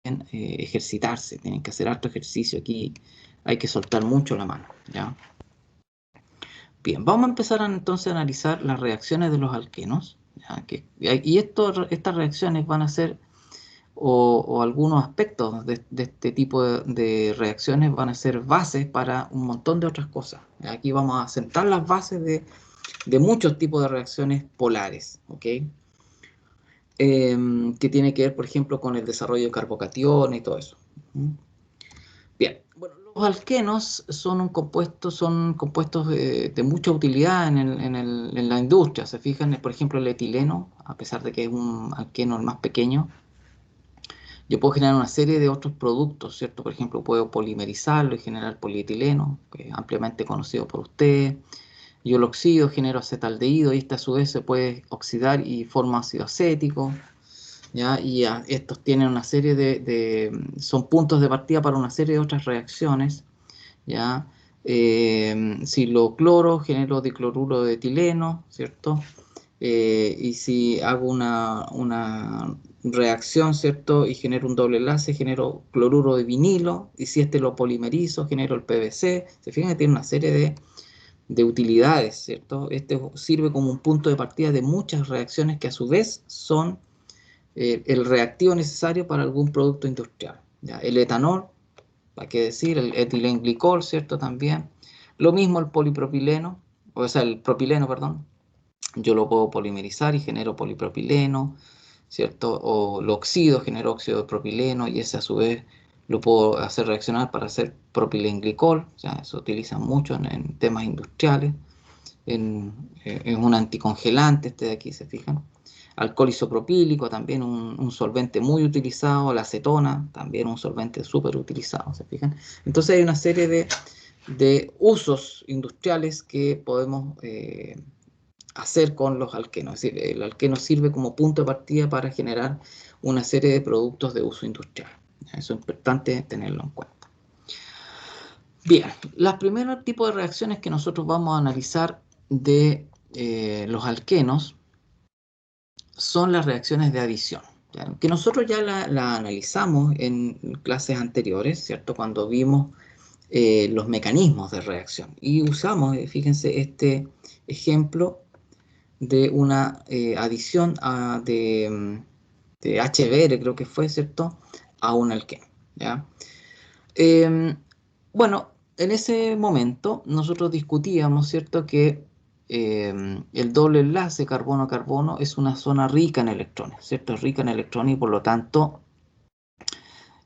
ejercitarse, tienen que hacer harto ejercicio. Aquí hay que soltar mucho la mano, ¿ya? Bien, vamos a empezar entonces a analizar las reacciones de los alquenos, ¿ya? Y estas reacciones van a ser, o algunos aspectos de este tipo de reacciones van a ser bases para un montón de otras cosas. Aquí vamos a sentar las bases de muchos tipos de reacciones polares, ¿ok? Que tiene que ver, por ejemplo, con el desarrollo de carbocationes y todo eso. Bien, bueno, los alquenos son compuestos de mucha utilidad en la industria. Se fijan, por ejemplo, el etileno, a pesar de que es un alqueno el más pequeño, yo puedo generar una serie de otros productos, ¿cierto? Por ejemplo, puedo polimerizarlo y generar polietileno, que es ampliamente conocido por ustedes. Yo lo oxido, genero acetaldehído y este a su vez se puede oxidar y forma ácido acético. ¿Ya? Y estos tienen una serie son puntos de partida para una serie de otras reacciones, ¿ya? Si lo cloro, genero dicloruro de etileno, ¿cierto? Y si hago una reacción, ¿cierto? Y genero un doble enlace, genero cloruro de vinilo, y si este lo polimerizo, genero el PVC. Se fijan que tiene una serie de utilidades, ¿cierto? Este sirve como un punto de partida de muchas reacciones que a su vez son el reactivo necesario para algún producto industrial. ¿Ya? El etanol, hay que decir, el etilenglicol, ¿cierto? También. Lo mismo el polipropileno, o sea, el propileno, perdón. Yo lo puedo polimerizar y genero polipropileno, ¿cierto? O lo oxido, genero óxido de propileno y ese a su vez lo puedo hacer reaccionar para hacer propilenglicol. O sea, se utiliza mucho en temas industriales. Es un anticongelante este de aquí, ¿se fijan? Alcohol isopropílico, también un solvente muy utilizado, la acetona, también un solvente súper utilizado, ¿se fijan? Entonces hay una serie de usos industriales que podemos hacer con los alquenos. Es decir, el alqueno sirve como punto de partida para generar una serie de productos de uso industrial. Eso es importante tenerlo en cuenta. Bien, los primeros tipos de reacciones que nosotros vamos a analizar de los alquenos son las reacciones de adición, ¿ya? Que nosotros ya la analizamos en clases anteriores, ¿cierto? Cuando vimos los mecanismos de reacción. Y usamos, fíjense, este ejemplo de una adición de HBr, creo que fue, ¿cierto? A un alqueno, ¿ya? Eh, bueno, en ese momento nosotros discutíamos, ¿cierto?, que el doble enlace carbono-carbono es una zona rica en electrones, ¿cierto? Es rica en electrones y por lo tanto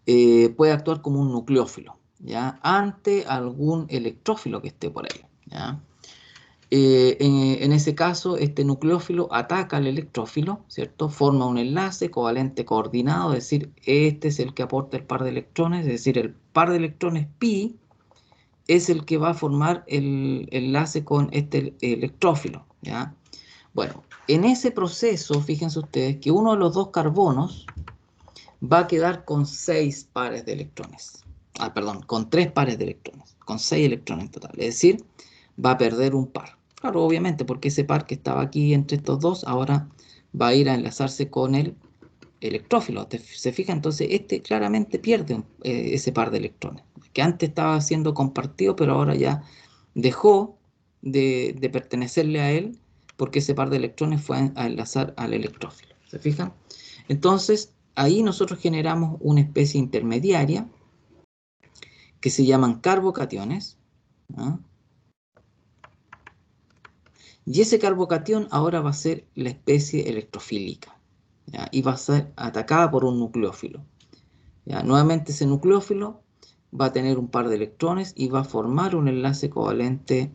puede actuar como un nucleófilo, ¿ya? Ante algún electrófilo que esté por ahí, ¿ya? En ese caso, este nucleófilo ataca al electrófilo, ¿cierto? Forma un enlace covalente coordinado, es decir, este es el que aporta el par de electrones, es decir, el par de electrones pi es el que va a formar el enlace con este electrófilo, ¿ya? Bueno, en ese proceso, fíjense ustedes que uno de los dos carbonos va a quedar con 6 pares de electrones. Perdón, con 3 pares de electrones, con 6 electrones en total. Es decir, va a perder un par. Claro, obviamente, porque ese par que estaba aquí entre estos dos, ahora va a ir a enlazarse con el electrófilo. ¿Se fija? Entonces, este claramente pierde ese par de electrones, que antes estaba siendo compartido, pero ahora ya dejó de pertenecerle a él, porque ese par de electrones fue a enlazar al electrófilo. ¿Se fijan? Entonces, ahí nosotros generamos una especie intermediaria que se llaman carbocationes, ¿no? Y ese carbocatión ahora va a ser la especie electrofílica, ¿ya? Y va a ser atacada por un nucleófilo, ¿ya? Nuevamente ese nucleófilo va a tener un par de electrones y va a formar un enlace covalente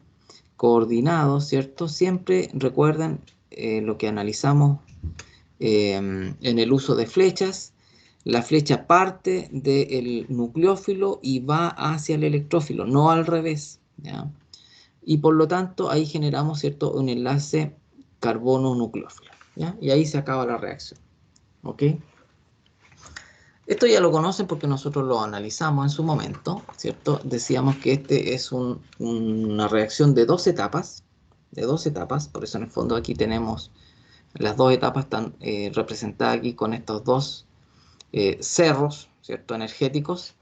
coordinado, ¿cierto? Siempre recuerden lo que analizamos en el uso de flechas. La flecha parte del nucleófilo y va hacia el electrófilo, no al revés, ¿ya? Y por lo tanto ahí generamos, ¿cierto?, un enlace carbono-nucleófilo, ¿ya? Y ahí se acaba la reacción, ¿ok? Esto ya lo conocen porque nosotros lo analizamos en su momento, ¿cierto? Decíamos que este es una reacción de dos etapas, por eso en el fondo aquí tenemos las dos etapas están representadas aquí con estos dos cerros, ¿cierto? Energéticos,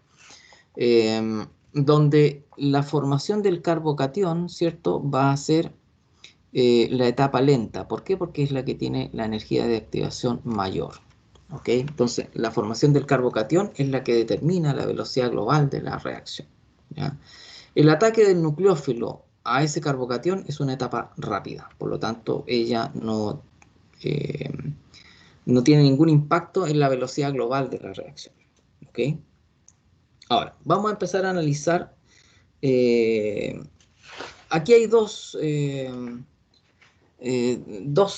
donde la formación del carbocatión, ¿cierto? Va a ser la etapa lenta. ¿Por qué? Porque es la que tiene la energía de activación mayor. ¿Ok? Entonces, la formación del carbocatión es la que determina la velocidad global de la reacción. ¿Ya? El ataque del nucleófilo a ese carbocatión es una etapa rápida, por lo tanto, ella eh, no tiene ningún impacto en la velocidad global de la reacción. ¿Ok? Ahora, vamos a empezar a analizar. eh, Aquí hay dos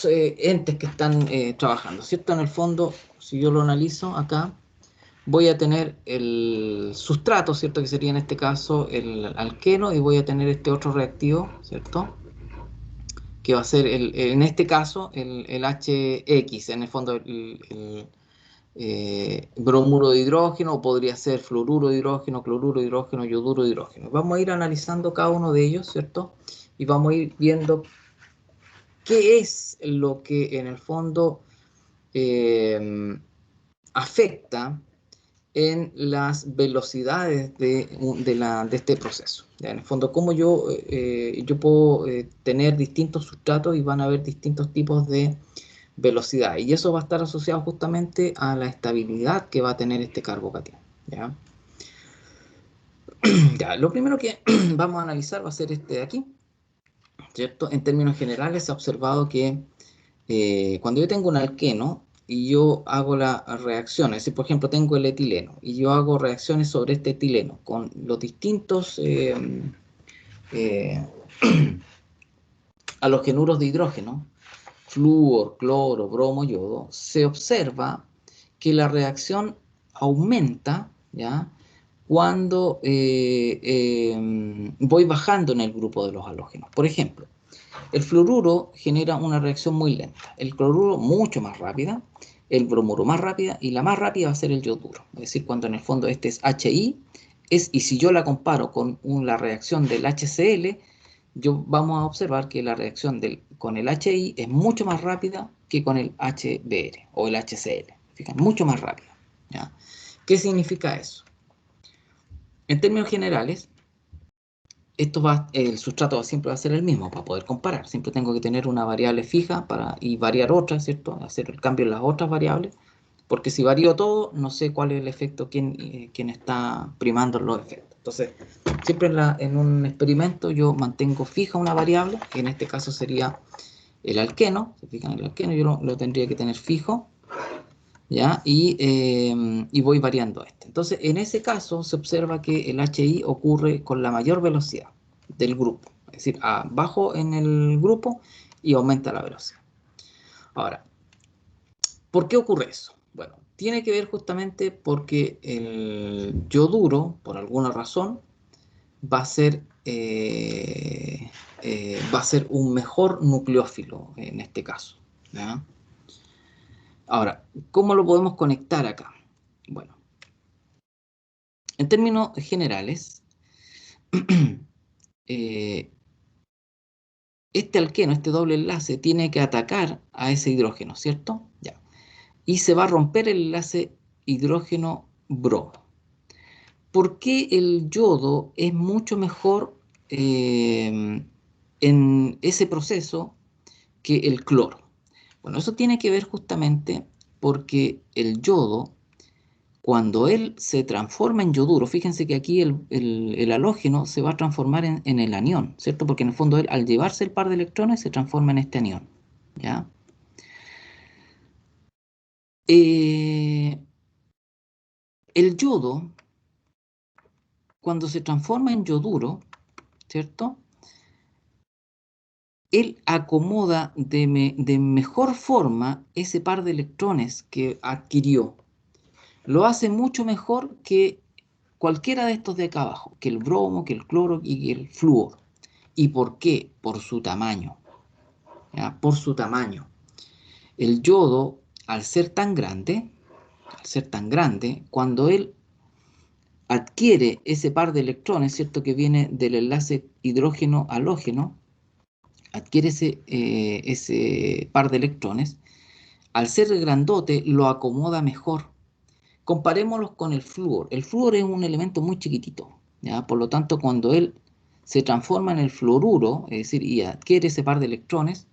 entes que están trabajando, ¿cierto? En el fondo, si yo lo analizo acá, voy a tener el sustrato, ¿cierto? Que sería en este caso el alqueno, y voy a tener este otro reactivo, ¿cierto? Que va a ser, en este caso, el HX, en el fondo bromuro de hidrógeno, o podría ser fluoruro de hidrógeno, cloruro de hidrógeno, yoduro de hidrógeno. Vamos a ir analizando cada uno de ellos, ¿cierto? Y vamos a ir viendo qué es lo que en el fondo eh, afecta en las velocidades de este proceso. ¿Ya? En el fondo, cómo yo puedo tener distintos sustratos y van a haber distintos tipos de velocidad. Y eso va a estar asociado justamente a la estabilidad que va a tener este carbocatión. ¿Ya? Ya, lo primero que vamos a analizar va a ser este de aquí, ¿cierto? En términos generales se ha observado que cuando yo tengo un alqueno y yo hago la reacción, es decir, por ejemplo, tengo el etileno y yo hago reacciones sobre este etileno con los distintos eh, halogenuros de hidrógeno, flúor, cloro, bromo, yodo, se observa que la reacción aumenta, ¿ya? Cuando voy bajando en el grupo de los halógenos. Por ejemplo, el fluoruro genera una reacción muy lenta, el cloruro mucho más rápida, el bromuro más rápida, y la más rápida va a ser el yoduro. Es decir, cuando en el fondo este es HI, y si yo la comparo con la reacción del HCl, vamos a observar que la reacción con el HI es mucho más rápida que con el HBr o el HCl. Fíjense, mucho más rápida. ¿Ya? ¿Qué significa eso? En términos generales, el sustrato siempre va a ser el mismo para poder comparar. Siempre tengo que tener una variable fija y variar otra, ¿cierto? Hacer el cambio en las otras variables, porque si varío todo, no sé cuál es el efecto, quién está primando los efectos. Entonces, siempre en un experimento yo mantengo fija una variable, que en este caso sería el alqueno. Se fijan, el alqueno yo lo tendría que tener fijo, ¿ya? Y voy variando este. Entonces, en ese caso se observa que el HI ocurre con la mayor velocidad del grupo, es decir, bajo en el grupo y aumenta la velocidad. Ahora, ¿por qué ocurre eso? Bueno, tiene que ver justamente porque el yoduro, por alguna razón, va a ser, va a ser un mejor nucleófilo en este caso, ¿ya? Ahora, ¿cómo lo podemos conectar acá? Bueno, en términos generales, eh, este alqueno, este doble enlace, tiene que atacar a ese hidrógeno, ¿cierto? Ya. Y se va a romper el enlace hidrógeno-bromo. ¿Por qué el yodo es mucho mejor en ese proceso que el cloro? Bueno, eso tiene que ver justamente porque el yodo, cuando él se transforma en yoduro, fíjense que aquí el halógeno se va a transformar en el anión, ¿cierto? Porque en el fondo él, al llevarse el par de electrones, se transforma en este anión, ¿ya? Eh, el yodo, cuando se transforma en yoduro, ¿cierto? Él acomoda de mejor forma ese par de electrones que adquirió. Lo hace mucho mejor que cualquiera de estos de acá abajo, que el bromo, que el cloro y el flúor. ¿Y por qué? Por su tamaño. ¿Ya? Por su tamaño. El yodo, al ser tan grande, cuando él adquiere ese par de electrones, ¿cierto? Que viene del enlace hidrógeno-halógeno, adquiere ese par de electrones, al ser grandote lo acomoda mejor. Comparémoslos con el flúor. El flúor es un elemento muy chiquitito, ¿ya? Por lo tanto, cuando él se transforma en el fluoruro, es decir, y adquiere ese par de electrones,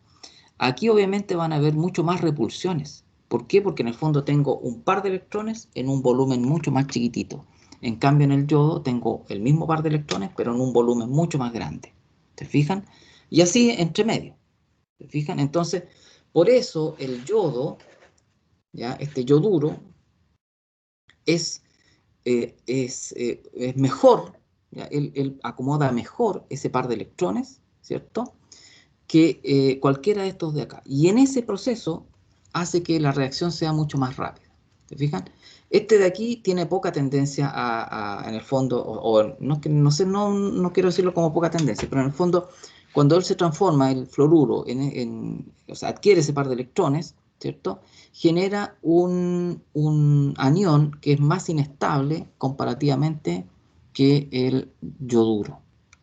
aquí obviamente van a haber mucho más repulsiones. ¿Por qué? Porque en el fondo tengo un par de electrones en un volumen mucho más chiquitito. En cambio, en el yodo tengo el mismo par de electrones, pero en un volumen mucho más grande. ¿Se fijan? Y así entre medio. ¿Se fijan? Entonces, por eso el yodo, ¿ya? Este yoduro, es, es mejor, ¿ya? Él acomoda mejor ese par de electrones, ¿cierto? Que cualquiera de estos de acá. Y en ese proceso hace que la reacción sea mucho más rápida. ¿Se fijan? Este de aquí tiene poca tendencia en el fondo, o no, no sé, no quiero decirlo como poca tendencia, pero en el fondo, cuando él se transforma, el fluoruro, o sea, adquiere ese par de electrones, ¿cierto? Genera un anión que es más inestable comparativamente que el yoduro.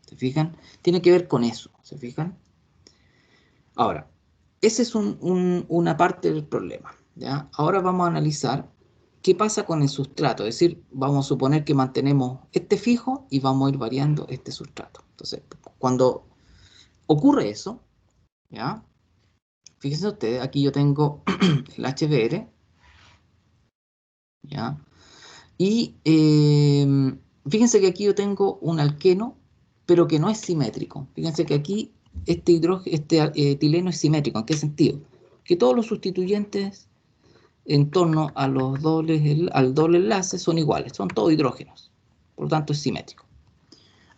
¿Se fijan? Tiene que ver con eso, ¿se fijan? Ahora, esa es una parte del problema, ¿ya? Ahora vamos a analizar qué pasa con el sustrato, es decir, vamos a suponer que mantenemos este fijo y vamos a ir variando este sustrato. Entonces, cuando ocurre eso, ¿ya? Fíjense ustedes, aquí yo tengo el HBr, ¿ya? Y fíjense que aquí yo tengo un alqueno, pero que no es simétrico. Fíjense que aquí este etileno es simétrico. ¿En qué sentido? Que todos los sustituyentes en torno a al doble enlace son iguales, son todos hidrógenos. Por lo tanto, es simétrico.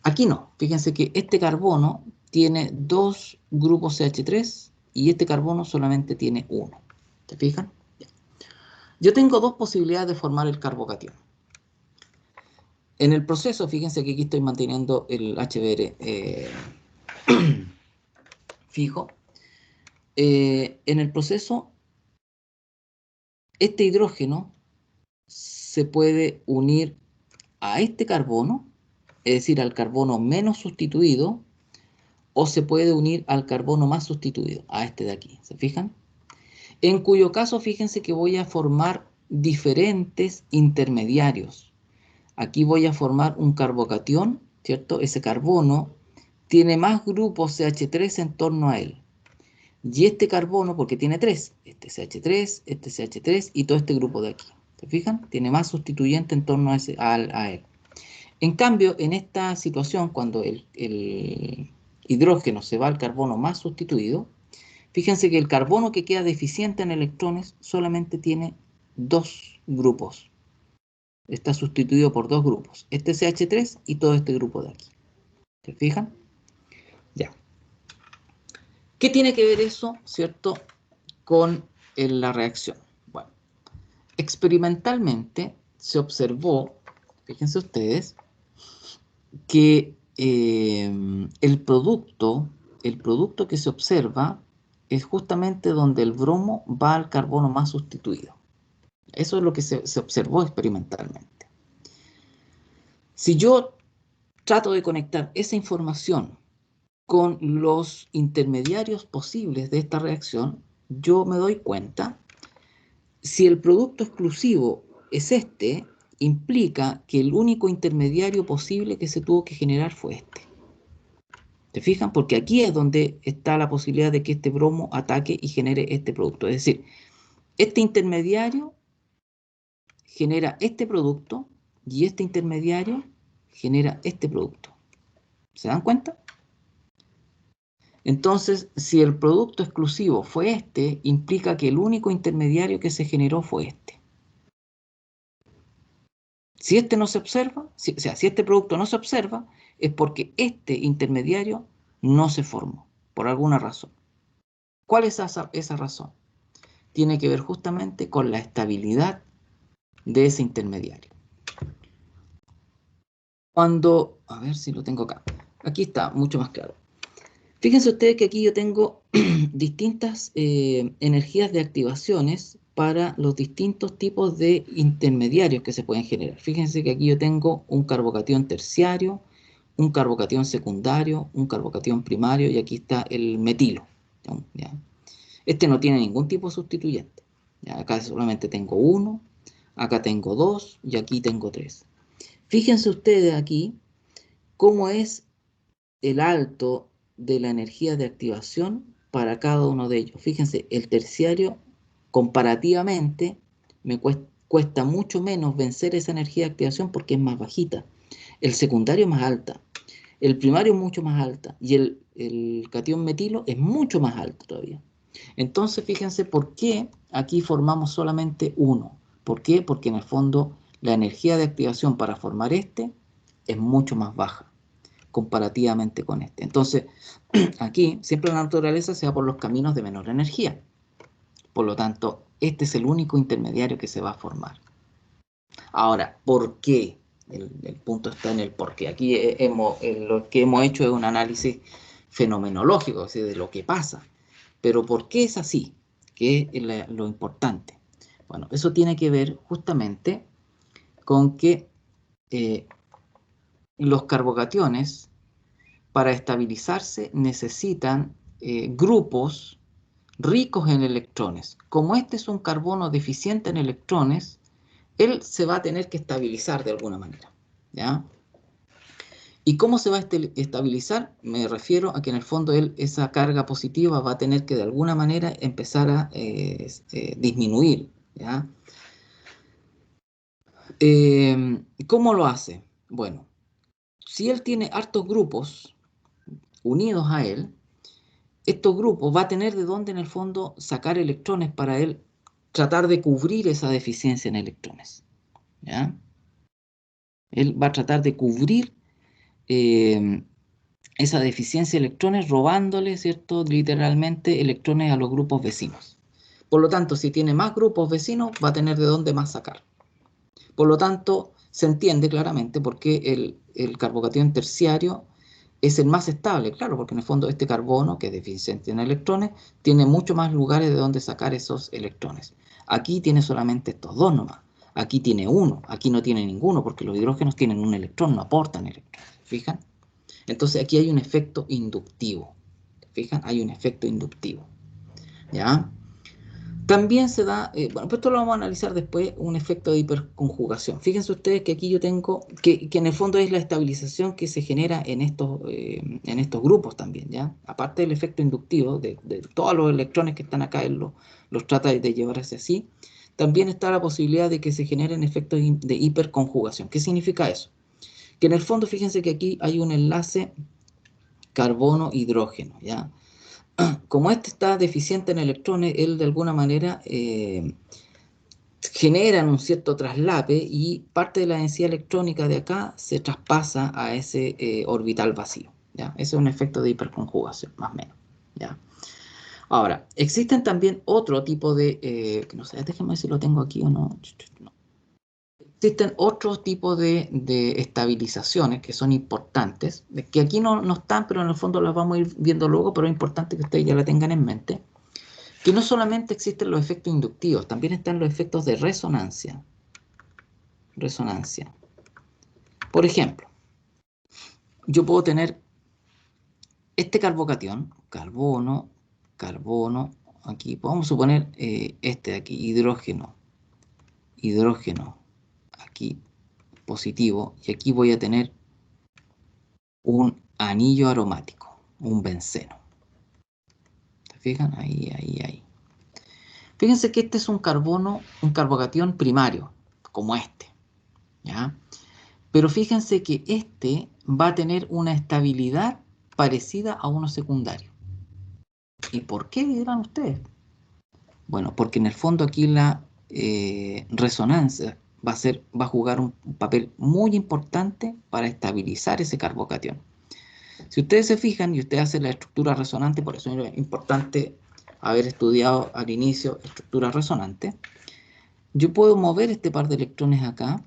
Aquí no. Fíjense que este carbono tiene dos grupos CH3 y este carbono solamente tiene uno. ¿Se fijan? Yo tengo dos posibilidades de formar el carbocatión. En el proceso, fíjense que aquí estoy manteniendo el HBr fijo. En el proceso, este hidrógeno se puede unir a este carbono, es decir, al carbono menos sustituido, o se puede unir al carbono más sustituido, a este de aquí. ¿Se fijan? En cuyo caso, fíjense que voy a formar diferentes intermediarios. Aquí voy a formar un carbocatión, ¿cierto? Ese carbono tiene más grupos CH3 en torno a él. Y este carbono, porque tiene tres, este CH3 y todo este grupo de aquí. ¿Se fijan? Tiene más sustituyente en torno a él. En cambio, en esta situación, cuando el hidrógeno se va al carbono más sustituido, fíjense que el carbono que queda deficiente en electrones solamente tiene dos grupos. Está sustituido por dos grupos. Este CH3 y todo este grupo de aquí. ¿Se fijan? Ya. ¿Qué tiene que ver eso, cierto, con la reacción? Bueno, experimentalmente se observó, fíjense ustedes, que el producto que se observa es justamente donde el bromo va al carbono más sustituido. Eso es lo que se observó experimentalmente. Si yo trato de conectar esa información con los intermediarios posibles de esta reacción, yo me doy cuenta, si el producto exclusivo es este, implica que el único intermediario posible que se tuvo que generar fue este. ¿Te fijan? Porque aquí es donde está la posibilidad de que este bromo ataque y genere este producto. Es decir, este intermediario genera este producto y este intermediario genera este producto. ¿Se dan cuenta? Entonces, si el producto exclusivo fue este, implica que el único intermediario que se generó fue este. Si este no se observa, o sea, si este producto no se observa, es porque este intermediario no se formó, por alguna razón. ¿Cuál es esa razón? Tiene que ver justamente con la estabilidad de ese intermediario. Cuando, a ver si lo tengo acá, aquí está mucho más claro. Fíjense ustedes que aquí yo tengo distintas energías de activaciones para los distintos tipos de intermediarios que se pueden generar. Fíjense que aquí yo tengo un carbocatión terciario, un carbocatión secundario, un carbocatión primario y aquí está el metilo. ¿Ya? Este no tiene ningún tipo de sustituyente. ¿Ya? Acá solamente tengo uno, Acá tengo 2 y aquí tengo 3. Fíjense ustedes aquí cómo es el alto de la energía de activación para cada uno de ellos. Fíjense, el terciario comparativamente me cuesta mucho menos vencer esa energía de activación porque es más bajita. El secundario es más alta. El primario es mucho más alta. Y el catión metilo es mucho más alto todavía. Entonces, fíjense por qué aquí formamos solamente uno. ¿Por qué? Porque en el fondo la energía de activación para formar este es mucho más baja comparativamente con este. Entonces, aquí siempre la naturaleza se va por los caminos de menor energía. Por lo tanto, este es el único intermediario que se va a formar. Ahora, ¿por qué? El punto está en el por qué. Aquí lo que hemos hecho es un análisis fenomenológico, es decir, de lo que pasa. Pero ¿por qué es así? ¿Qué es lo importante? Bueno, eso tiene que ver justamente con que los carbocationes, para estabilizarse, necesitan grupos ricos en electrones. Como este es un carbono deficiente en electrones, él se va a tener que estabilizar de alguna manera, ¿ya? ¿Y cómo se va a estabilizar? Me refiero a que en el fondo esa carga positiva va a tener que de alguna manera empezar a disminuir, ¿ya? ¿Cómo lo hace? Bueno, si él tiene hartos grupos unidos a él, estos grupos va a tener de dónde en el fondo sacar electrones para él tratar de cubrir esa deficiencia en electrones, ¿ya? Él va a tratar de cubrir eh, esa deficiencia de electrones robándole, ¿cierto? Literalmente electrones a los grupos vecinos. Por lo tanto, si tiene más grupos vecinos, va a tener de dónde más sacar. Por lo tanto, se entiende claramente por qué el carbocatión terciario es el más estable, claro, porque en el fondo este carbono, que es deficiente en electrones, tiene mucho más lugares de donde sacar esos electrones. Aquí tiene solamente estos dos nomás. Aquí tiene uno, aquí no tiene ninguno, porque los hidrógenos tienen un electrón, no aportan electrones. ¿Fijan? Entonces aquí hay un efecto inductivo. ¿Fijan? Hay un efecto inductivo. ¿Ya? También se da, bueno, pues esto lo vamos a analizar después, un efecto de hiperconjugación. Fíjense ustedes que aquí yo tengo, que en el fondo es la estabilización que se genera en estos grupos también, ¿ya? Aparte del efecto inductivo, de todos los electrones que están acá, él los trata de llevar hacia sí, también está la posibilidad de que se generen efectos de hiperconjugación. ¿Qué significa eso? Que en el fondo, fíjense que aquí hay un enlace carbono-hidrógeno, ¿ya? Como este está deficiente en electrones, él de alguna manera generan un cierto traslape y parte de la densidad electrónica de acá se traspasa a ese orbital vacío, ¿ya? Ese es un efecto de hiperconjugación, más o menos, ¿ya? Ahora, existen también otro tipo de, no sé, déjenme ver si lo tengo aquí o no. Existen otros tipos de estabilizaciones que son importantes, que aquí no están, pero en el fondo las vamos a ir viendo luego, pero es importante que ustedes ya la tengan en mente, que no solamente existen los efectos inductivos, también están los efectos de resonancia. Resonancia. Por ejemplo, yo puedo tener este carbocatión, carbono, carbono, aquí, podemos suponer este de aquí, hidrógeno, hidrógeno, aquí positivo, y aquí voy a tener un anillo aromático, un benceno. ¿Se fijan? Ahí, ahí, ahí. Fíjense que este es un carbono, un carbocatión primario, como este, ¿ya? Pero fíjense que este va a tener una estabilidad parecida a uno secundario. ¿Y por qué dirán ustedes? Bueno, porque en el fondo aquí la resonancia va a jugar un papel muy importante para estabilizar ese carbocatión. Si ustedes se fijan y usted hace la estructura resonante, por eso es importante haber estudiado al inicio estructura resonante, yo puedo mover este par de electrones acá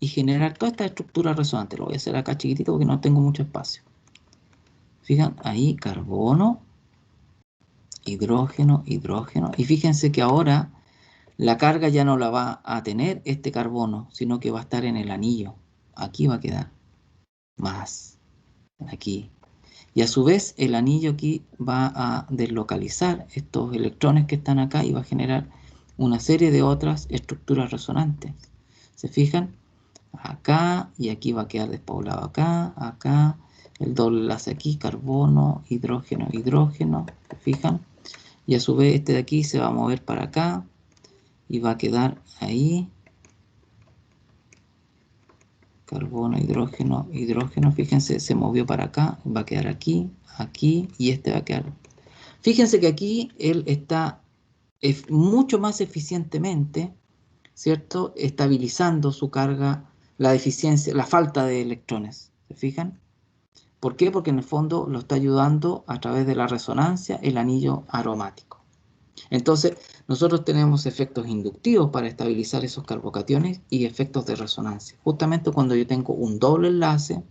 y generar toda esta estructura resonante. Lo voy a hacer acá chiquitito porque no tengo mucho espacio. Fijan, ahí carbono, hidrógeno, hidrógeno. Y fíjense que ahora la carga ya no la va a tener este carbono, sino que va a estar en el anillo. Aquí va a quedar más, aquí. Y a su vez el anillo aquí va a deslocalizar estos electrones que están acá y va a generar una serie de otras estructuras resonantes. ¿Se fijan? Acá, y aquí va a quedar despoblado acá, acá, el doble enlace aquí, carbono, hidrógeno, hidrógeno, ¿se fijan? Y a su vez este de aquí se va a mover para acá y va a quedar ahí, carbono, hidrógeno, hidrógeno, fíjense, se movió para acá, va a quedar aquí, aquí, y este va a quedar. Fíjense que aquí él está mucho más eficientemente, ¿cierto? Estabilizando su carga, la deficiencia, la falta de electrones. ¿Se fijan? ¿Por qué? Porque en el fondo lo está ayudando a través de la resonancia el anillo aromático. Entonces, nosotros tenemos efectos inductivos para estabilizar esos carbocationes y efectos de resonancia. Justamente cuando yo tengo un doble enlace,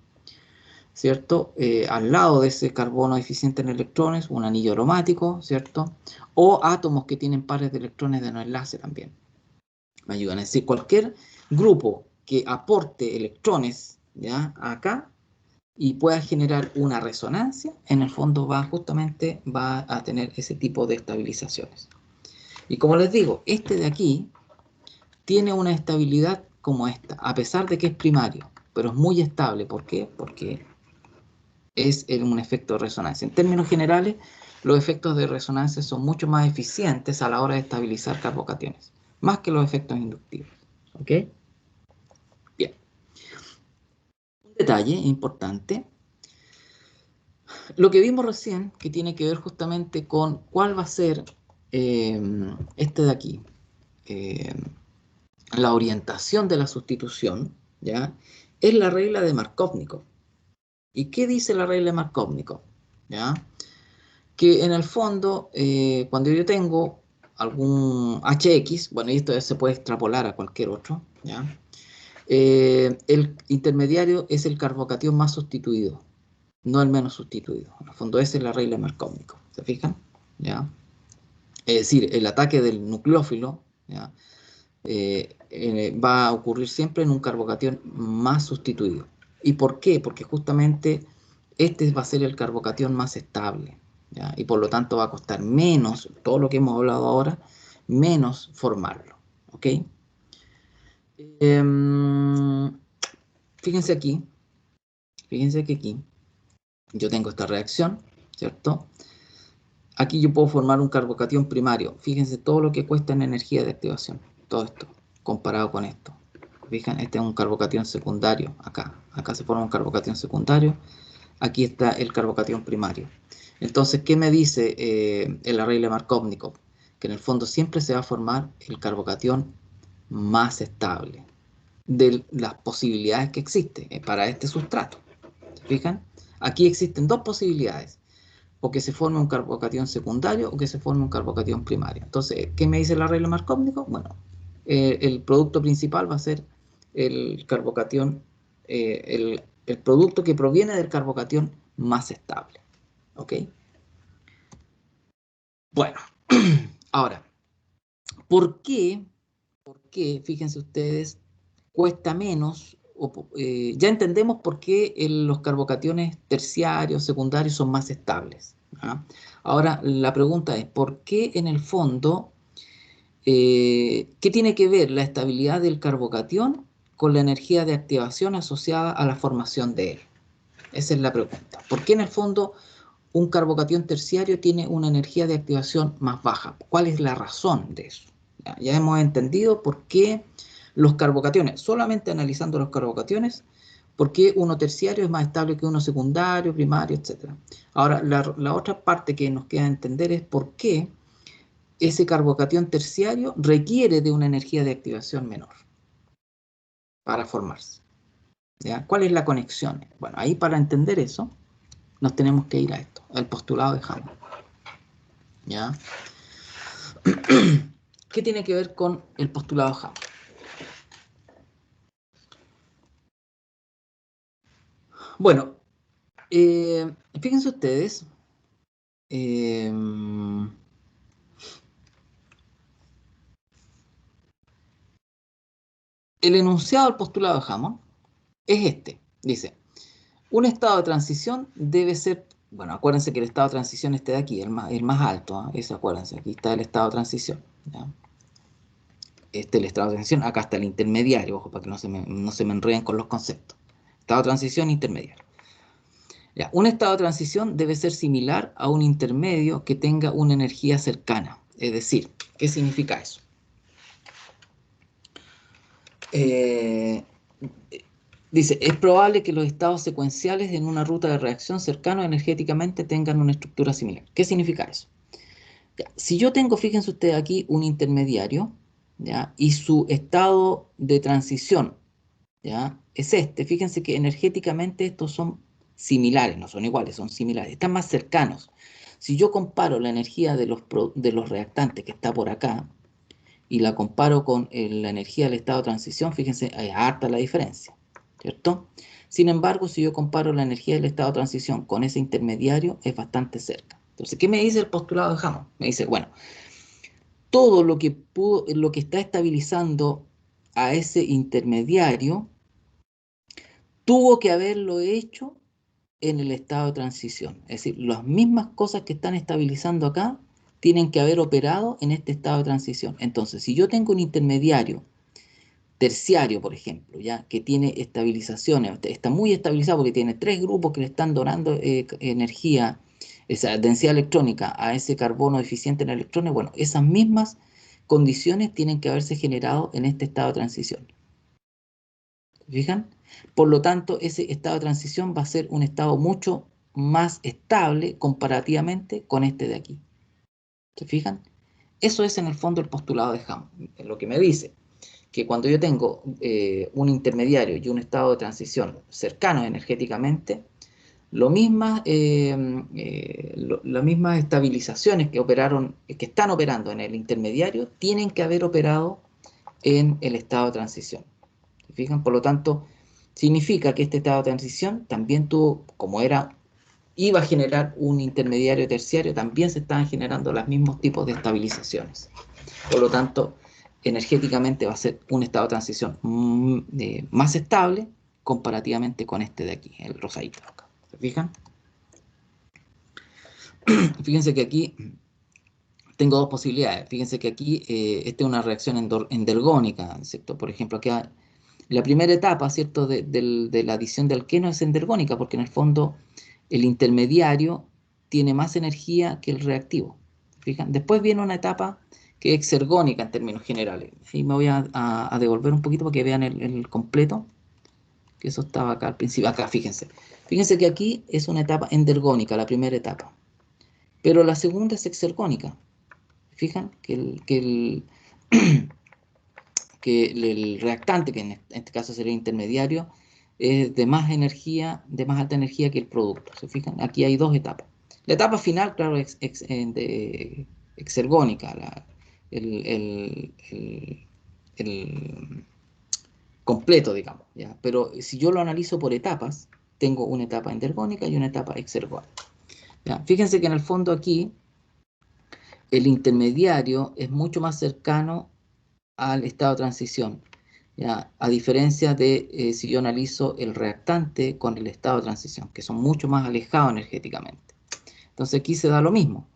¿cierto? Al lado de ese carbono eficiente en electrones, un anillo aromático, ¿cierto? O átomos que tienen pares de electrones de no enlace también. Me ayudan. Es decir, cualquier grupo que aporte electrones, ¿ya? Acá y pueda generar una resonancia, en el fondo justamente va a tener ese tipo de estabilizaciones. Y como les digo, este de aquí tiene una estabilidad como esta, a pesar de que es primario, pero es muy estable. ¿Por qué? Porque es un efecto de resonancia. En términos generales, los efectos de resonancia son mucho más eficientes a la hora de estabilizar carbocationes, más que los efectos inductivos. ¿Ok? Bien. Un detalle importante, lo que vimos recién, que tiene que ver justamente con cuál va a ser este de aquí, eh, la orientación de la sustitución, ¿ya? Es la regla de Markovnikov. ¿Y qué dice la regla de Markovnikov? ¿Ya? Que en el fondo, cuando yo tengo algún hx, bueno, y esto ya se puede extrapolar a cualquier otro, ¿ya? El intermediario es el carbocatión más sustituido, no el menos sustituido. En el fondo, esa es la regla de Markovnikov. ¿Se fijan? ¿Ya? Es decir, el ataque del nucleófilo, ¿ya? Va a ocurrir siempre en un carbocatión más sustituido. ¿Y por qué? Porque justamente este va a ser el carbocatión más estable, ¿ya? Y por lo tanto va a costar menos, todo lo que hemos hablado ahora, menos formarlo. ¿Ok? Fíjense aquí, fíjense que aquí yo tengo esta reacción, ¿cierto? Aquí yo puedo formar un carbocatión primario. Fíjense todo lo que cuesta en energía de activación. Todo esto, comparado con esto. Fíjense, este es un carbocatión secundario. Acá se forma un carbocatión secundario. Aquí está el carbocatión primario. Entonces, ¿qué me dice el arreglo de Markovnikov? Que en el fondo siempre se va a formar el carbocatión más estable de las posibilidades que existen para este sustrato. ¿Se fijan? Aquí existen dos posibilidades, o que se forme un carbocatión secundario o que se forme un carbocatión primario. Entonces, ¿qué me dice la regla de Markovnikov? Bueno, el producto principal va a ser el carbocatión, el producto que proviene del carbocatión más estable. ¿Ok? Bueno, ahora, ¿por qué? Fíjense ustedes, cuesta menos? Ya entendemos por qué los carbocationes terciarios, secundarios son más estables. ¿Ah? Ahora, la pregunta es, ¿por qué en el fondo, qué tiene que ver la estabilidad del carbocatión con la energía de activación asociada a la formación de él? Esa es la pregunta. ¿Por qué en el fondo un carbocatión terciario tiene una energía de activación más baja? ¿Cuál es la razón de eso? Ya hemos entendido por qué los carbocationes, solamente analizando los carbocationes, por qué uno terciario es más estable que uno secundario, primario, etc. Ahora, la otra parte que nos queda entender es por qué ese carbocatión terciario requiere de una energía de activación menor para formarse. ¿Ya? ¿Cuál es la conexión? Bueno, ahí para entender eso, nos tenemos que ir a esto, al postulado de Hammond. ¿Ya? ¿Qué tiene que ver con el postulado de Hammond? Bueno, fíjense ustedes, el enunciado del postulado de Hammond es este. Dice, un estado de transición debe ser, bueno, acuérdense que el estado de transición este de aquí, el más alto, ¿eh? Eso acuérdense, aquí está el estado de transición. ¿Ya? Este es el estado de transición. Acá está el intermediario, ojo, para que no se me enreden con los conceptos. Estado de transición, intermediario. Ya, un estado de transición debe ser similar a un intermedio que tenga una energía cercana. Es decir, ¿qué significa eso? Dice, es probable que los estados secuenciales en una ruta de reacción cercanos energéticamente tengan una estructura similar. ¿Qué significa eso? Ya, si yo tengo, fíjense ustedes aquí, un intermediario, ¿ya? Y su estado de transición, ¿ya? Es este. Fíjense que energéticamente estos son similares, no son iguales, son similares, están más cercanos. Si yo comparo la energía de los reactantes que está por acá y la comparo con la energía del estado de transición, fíjense, hay harta la diferencia, ¿cierto? Sin embargo, si yo comparo la energía del estado de transición con ese intermediario, es bastante cerca. Entonces, ¿qué me dice el postulado de Hammond? Me dice, bueno, todo lo que está estabilizando a ese intermediario tuvo que haberlo hecho en el estado de transición. Es decir, las mismas cosas que están estabilizando acá tienen que haber operado en este estado de transición. Entonces, si yo tengo un intermediario terciario, por ejemplo, ya que tiene estabilizaciones, está muy estabilizado porque tiene 3 grupos que le están donando energía, esa densidad electrónica a ese carbono deficiente en electrones, bueno, esas mismas condiciones tienen que haberse generado en este estado de transición. ¿Se fijan? Por lo tanto, ese estado de transición va a ser un estado mucho más estable comparativamente con este de aquí. ¿Se fijan? Eso es en el fondo el postulado de Hammond. Lo que me dice que cuando yo tengo un intermediario y un estado de transición cercanos energéticamente, las mismas estabilizaciones que están operando en el intermediario, tienen que haber operado en el estado de transición. ¿Se fijan? Por lo tanto, significa que este estado de transición también tuvo, iba a generar un intermediario terciario, también se estaban generando los mismos tipos de estabilizaciones. Por lo tanto, energéticamente va a ser un estado de transición más estable comparativamente con este de aquí, el rosadito. ¿Se fijan? Fíjense que aquí tengo dos posibilidades. Fíjense que aquí esta es una reacción endergónica, ¿cierto? Por ejemplo, aquí la primera etapa, ¿cierto? De la adición de alqueno es endergónica, porque en el fondo el intermediario tiene más energía que el reactivo. ¿Fijan? Después viene una etapa que es exergónica en términos generales. Y me voy a devolver un poquito para que vean el completo, que eso estaba acá al principio. Acá, fíjense. Fíjense que aquí es una etapa endergónica, la primera etapa. Pero la segunda es exergónica. ¿Fijan? Que el reactante, que en este caso sería intermediario, es de más energía, de más alta energía que el producto. ¿Se fijan? Aquí hay dos etapas. La etapa final, claro, es exergónica, el completo, digamos. ¿ya? Pero si yo lo analizo por etapas, tengo una etapa endergónica y una etapa exergónica. ¿ya? Fíjense que en el fondo aquí el intermediario es mucho más cercano al estado de transición, ¿ya? A diferencia de si yo analizo el reactante con el estado de transición, que son mucho más alejados energéticamente. Entonces aquí se da lo mismo.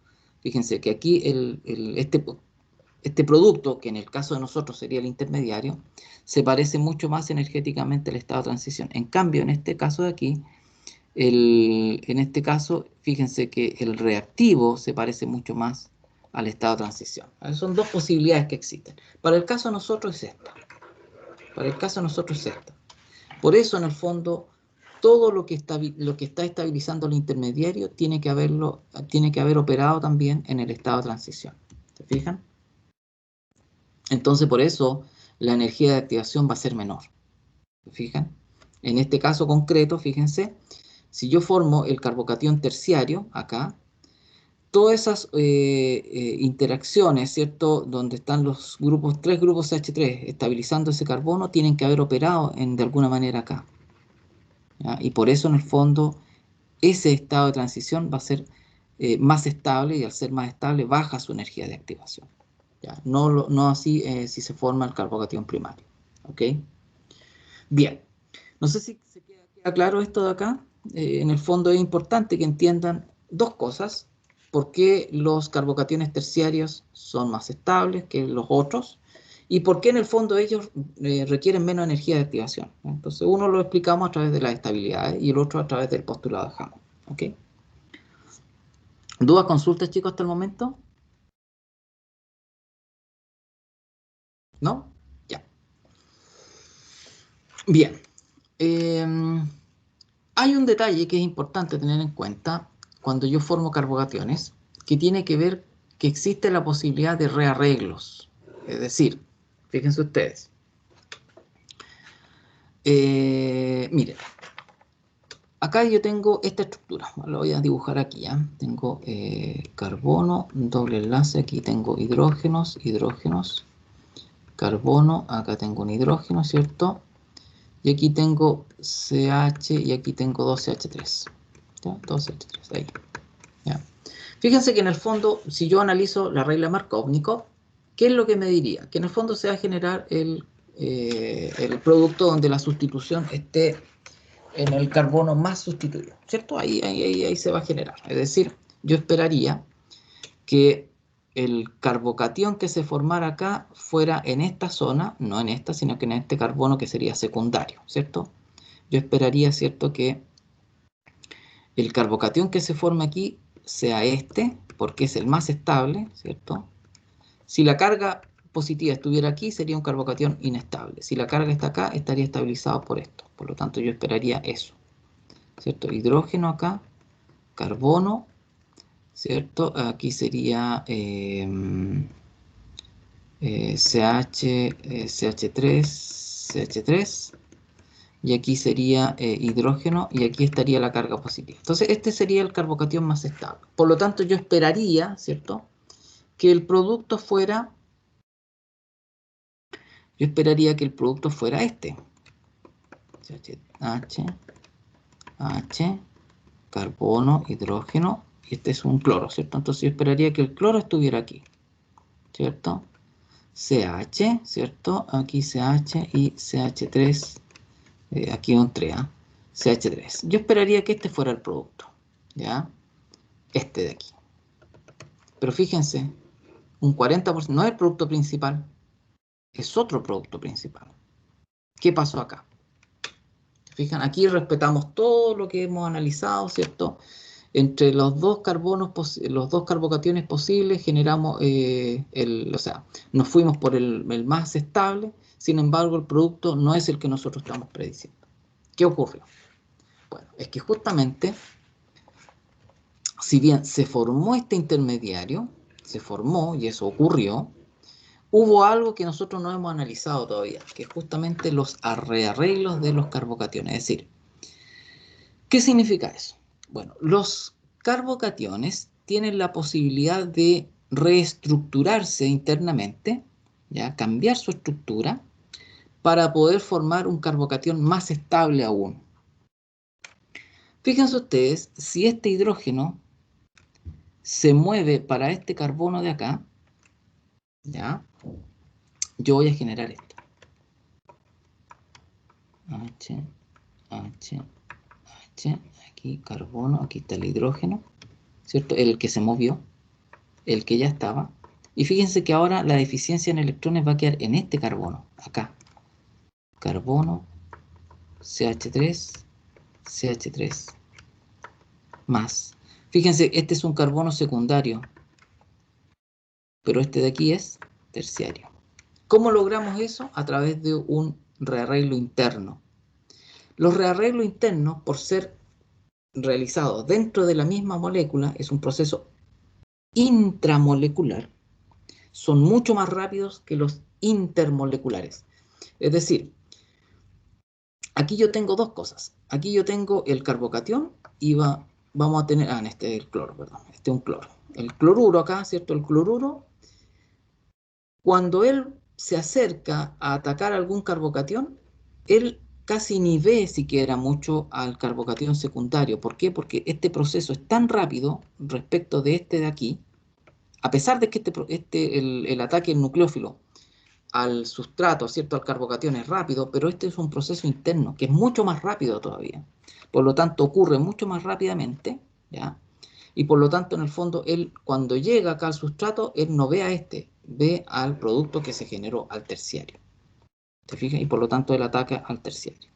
Fíjense que aquí este producto, que en el caso de nosotros sería el intermediario, se parece mucho más energéticamente al estado de transición. En cambio, en este caso de aquí, en este caso, fíjense que el reactivo se parece mucho más al estado de transición. Son dos posibilidades que existen. Para el caso de nosotros es esta. Para el caso de nosotros es esta. Por eso, en el fondo, todo lo que está estabilizando el intermediario tiene que haber operado también en el estado de transición. ¿Se fijan? Entonces, por eso, la energía de activación va a ser menor. ¿Se fijan? En este caso concreto, fíjense, si yo formo el carbocatión terciario, acá, todas esas interacciones, ¿cierto? Donde están los grupos, 3 grupos CH3 estabilizando ese carbono, tienen que haber operado de alguna manera acá. ¿ya? Y por eso, en el fondo, ese estado de transición va a ser más estable y al ser más estable baja su energía de activación. ¿ya? No así si se forma el carbocatión primario. ¿Ok? Bien. No sé si se queda claro esto de acá. En el fondo es importante que entiendan dos cosas. ¿Por qué los carbocationes terciarios son más estables que los otros? ¿Y por qué en el fondo ellos requieren menos energía de activación? Entonces uno lo explicamos a través de las estabilidades y el otro a través del postulado de Hammond. ¿Ok? ¿Dudas, consultas, chicos, hasta el momento? ¿No? Ya. Bien. Hay un detalle que es importante tener en cuenta cuando yo formo carbocationes, que tiene que ver que existe la posibilidad de rearreglos. Es decir, fíjense ustedes. Miren, acá yo tengo esta estructura, lo voy a dibujar aquí, ¿ya? Tengo carbono, doble enlace, aquí tengo hidrógenos, carbono, acá tengo un hidrógeno, ¿cierto? Y aquí tengo CH y aquí tengo 2CH3. ¿Ya? 2CH3, ahí. ¿Ya? Fíjense que en el fondo, si yo analizo la regla Markov-Nikov, ¿qué es lo que me diría? Que en el fondo se va a generar el producto donde la sustitución esté en el carbono más sustituido, ¿cierto? Ahí se va a generar. Es decir, yo esperaría que el carbocatión que se formara acá fuera en esta zona, no en esta, sino que en este carbono que sería secundario, ¿cierto? Yo esperaría, ¿cierto?, que el carbocatión que se forme aquí sea este, porque es el más estable, ¿cierto? Si la carga positiva estuviera aquí, sería un carbocatión inestable. Si la carga está acá, estaría estabilizado por esto. Por lo tanto, yo esperaría eso, ¿cierto? Hidrógeno acá, carbono, ¿cierto? Aquí sería CH3, y aquí sería hidrógeno, y aquí estaría la carga positiva. Entonces, este sería el carbocatión más estable. Por lo tanto, yo esperaría, ¿cierto?, que el producto fuera, este. H, carbono, hidrógeno, y este es un cloro, ¿cierto? Entonces yo esperaría que el cloro estuviera aquí, ¿cierto? CH, ¿cierto? Aquí CH y CH3, aquí un 3, ¿eh? CH3. Yo esperaría que este fuera el producto, ¿ya? Este de aquí. Pero fíjense, un 40% no es el producto principal, es otro producto principal. ¿Qué pasó acá? Fijan, aquí respetamos todo lo que hemos analizado, ¿cierto? Entre los dos los dos carbocationes posibles generamos o sea, nos fuimos por el más estable, sin embargo el producto no es el que nosotros estamos prediciendo. ¿Qué ocurrió? Bueno, es que justamente, si bien se formó este intermediario, se formó y eso ocurrió, hubo algo que nosotros no hemos analizado todavía, que es justamente los rearreglos de los carbocationes. Es decir, ¿qué significa eso? Bueno, los carbocationes tienen la posibilidad de reestructurarse internamente, ¿ya? Cambiar su estructura para poder formar un carbocatión más estable aún. Fíjense ustedes, si este hidrógeno se mueve para este carbono de acá, ¿ya? Yo voy a generar esto. H, H, H, aquí carbono, aquí está el hidrógeno, ¿cierto? El que se movió, el que ya estaba. Y fíjense que ahora la deficiencia en electrones va a quedar en este carbono, acá. Carbono, CH3, CH3, más. Fíjense, este es un carbono secundario, pero este de aquí es terciario. ¿Cómo logramos eso? A través de un rearreglo interno. Los rearreglos internos, por ser realizados dentro de la misma molécula, es un proceso intramolecular, son mucho más rápidos que los intermoleculares. Es decir, aquí yo tengo dos cosas. Aquí yo tengo el carbocatión y vamos a tener, este es el cloro, perdón, este es un cloro. El cloruro acá, ¿cierto? El cloruro, cuando él se acerca a atacar algún carbocatión, él casi ni ve siquiera mucho al carbocatión secundario. ¿Por qué? Porque este proceso es tan rápido respecto de este de aquí, a pesar de que el ataque nucleófilo al sustrato, ¿cierto?, al carbocatión es rápido, pero este es un proceso interno que es mucho más rápido todavía. Por lo tanto, ocurre mucho más rápidamente, ¿ya? Y por lo tanto, en el fondo, él cuando llega acá al sustrato, él no ve a este, ve al producto que se generó al terciario. ¿Te fijas? Y por lo tanto él ataca al terciario.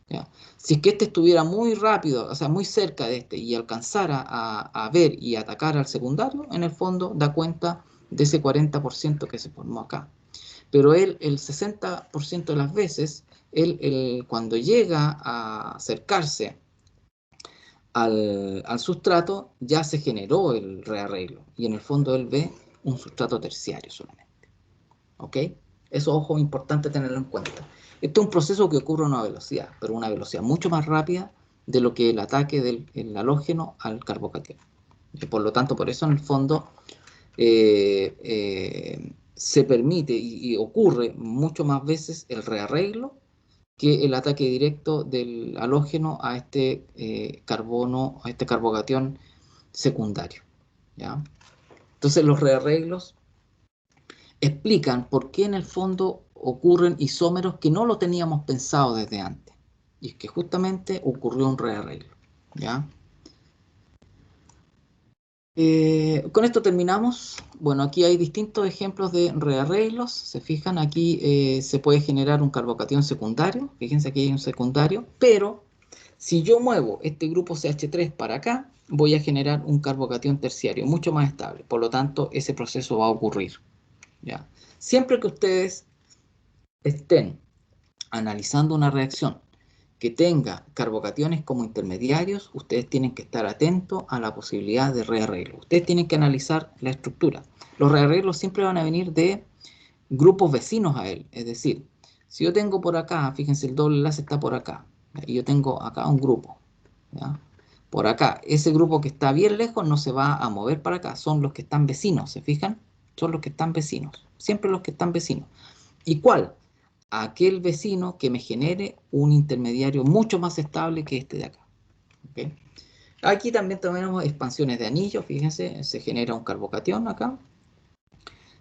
¿Ya? Si es que este estuviera muy rápido, o sea, muy cerca de este y alcanzara a ver y atacar al secundario, en el fondo da cuenta de ese 40% que se formó acá. Pero él, el 60% de las veces, cuando llega a acercarse al sustrato, ya se generó el rearreglo. Y en el fondo él ve un sustrato terciario solamente. ¿Ok? Eso, ojo, importante tenerlo en cuenta. Esto es un proceso que ocurre a una velocidad, pero una velocidad mucho más rápida de lo que el ataque del halógeno al carbocatión. Y por lo tanto, por eso en el fondo se permite y ocurre mucho más veces el rearreglo que el ataque directo del halógeno a este carbono, a este carbocatión secundario. ¿Ya? Entonces los rearreglos explican por qué en el fondo ocurren isómeros que no lo teníamos pensado desde antes. Y es que justamente ocurrió un rearreglo. ¿Ya? Con esto terminamos. Bueno, aquí hay distintos ejemplos de rearreglos. Se fijan, aquí se puede generar un carbocatión secundario. Fíjense, aquí hay un secundario. Pero si yo muevo este grupo CH3 para acá, voy a generar un carbocatión terciario mucho más estable. Por lo tanto, ese proceso va a ocurrir. ¿Ya? Siempre que ustedes estén analizando una reacción que tenga carbocationes como intermediarios, ustedes tienen que estar atentos a la posibilidad de rearreglo. Ustedes tienen que analizar la estructura. Los rearreglos siempre van a venir de grupos vecinos a él. Es decir, si yo tengo por acá, fíjense, el doble enlace está por acá, y yo tengo acá un grupo, ¿ya? Por acá, ese grupo que está bien lejos no se va a mover para acá, son los que están vecinos, ¿se fijan? Son los que están vecinos, siempre los que están vecinos. ¿Y cuál? Aquel vecino que me genere un intermediario mucho más estable que este de acá. ¿Okay? Aquí también tenemos expansiones de anillos, fíjense, se genera un carbocatión acá,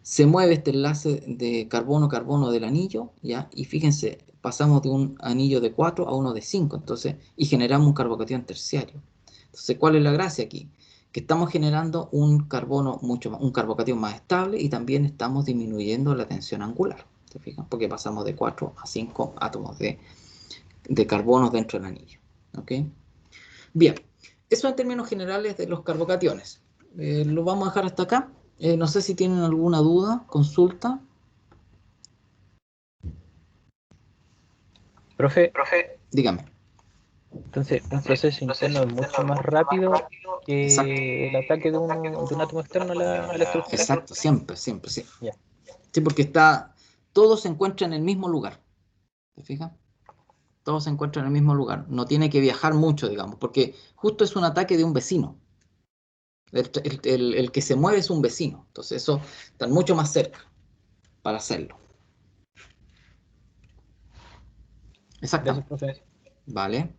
se mueve este enlace de carbono-carbono del anillo, ¿ya? Y fíjense, pasamos de un anillo de 4 a uno de 5, entonces, y generamos un carbocatión terciario. Entonces, ¿cuál es la gracia aquí? Que estamos generando un carbono mucho más, un carbocatión más estable y también estamos disminuyendo la tensión angular, ¿se fijan? Porque pasamos de 4 a 5 átomos de carbonos dentro del anillo, ¿ok? Bien, eso en términos generales de los carbocationes. Lo vamos a dejar hasta acá. No sé si tienen alguna duda, consulta. Profe, Dígame. entonces un proceso interno es mucho más rápido Exacto. que el ataque de un átomo externo a la estructura. Exacto, siempre, siempre, sí. Ya, Sí, porque todo se encuentra en el mismo lugar. ¿Te fijas? Todo se encuentra en el mismo lugar. No tiene que viajar mucho, digamos, porque justo es un ataque de un vecino. El que se mueve es un vecino. Entonces, eso está mucho más cerca para hacerlo. gracias, Exactamente. profe. ¿Vale?